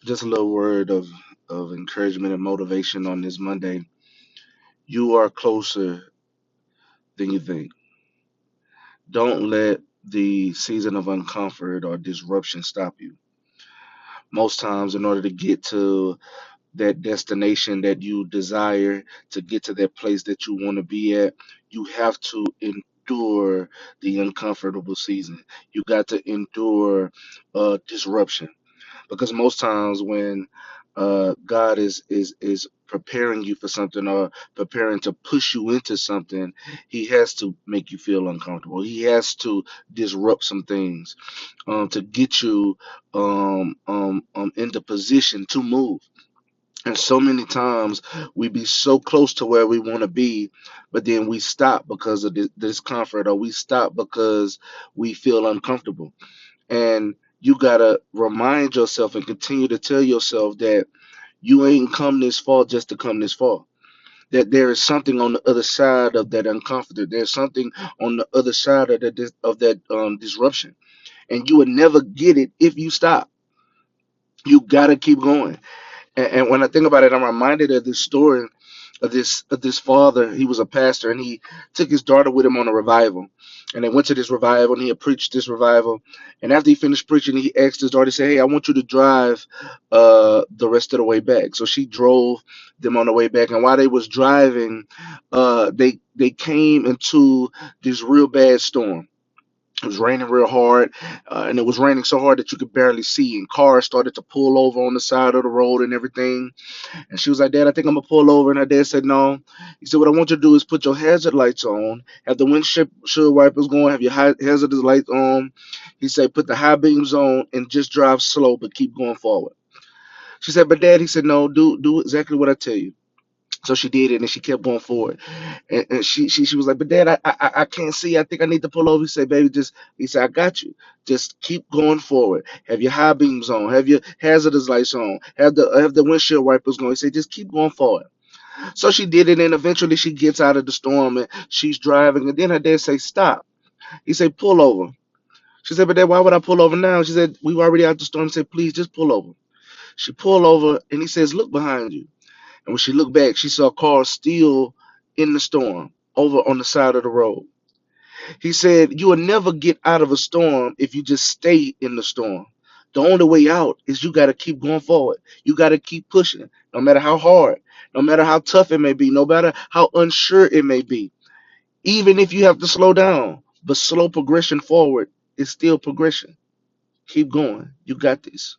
Just a little word of encouragement and motivation on this Monday. You are closer than you think. Don't let the season of uncomfort or disruption stop you. Most times, in order to get to that destination that you desire, to get to that place that you want to be at, you have to endure the uncomfortable season. You got to endure disruption. Because most times when God is preparing you for something or preparing to push you into something, He has to make you feel uncomfortable. He has to disrupt some things to get you into position to move. And so many times we be so close to where we want to be, but then we stop because of discomfort, or we stop because we feel uncomfortable. And you gotta remind yourself and continue to tell yourself that you ain't come this far just to come this far. That there is something on the other side of that uncomfort. There's something on the other side of that disruption, and you would never get it if you stop. You gotta keep going. And when I think about it, I'm reminded of this story of this father. He was a pastor, and he took his daughter with him on a revival. And they went to this revival, and he had preached this revival. And after he finished preaching, he asked his daughter, he said, "Hey, I want you to drive the rest of the way back." So she drove them on the way back. And while they was driving, they came into this real bad storm. It was raining real hard, and it was raining so hard that you could barely see. And cars started to pull over on the side of the road and everything. And she was like, "Dad, I think I'm gonna pull over." And her dad said, "No." He said, "What I want you to do is put your hazard lights on, have the windshield wipers going, have your hazardous lights on." He said, "Put the high beams on and just drive slow, but keep going forward." She said, "But Dad," he said, "No, do exactly what I tell you." So she did it, and she kept going forward. And she was like, "But Dad, I can't see. I think I need to pull over." He said, "Baby, just," he said, "I got you. Just keep going forward. Have your high beams on. Have your hazardous lights on. Have the windshield wipers going." He said, "Just keep going forward." So she did it, and eventually she gets out of the storm, and she's driving. And then her dad say, "Stop." He said, "Pull over." She said, "But Dad, why would I pull over now?" She said, "We were already out the storm." He said, "Please, just pull over." She pulled over, and he says, "Look behind you." And when she looked back, she saw cars still in the storm over on the side of the road. He said, "You will never get out of a storm if you just stay in the storm. The only way out is you got to keep going forward. You got to keep pushing, no matter how hard, no matter how tough it may be, no matter how unsure it may be. Even if you have to slow down, but slow progression forward is still progression. Keep going. You got this."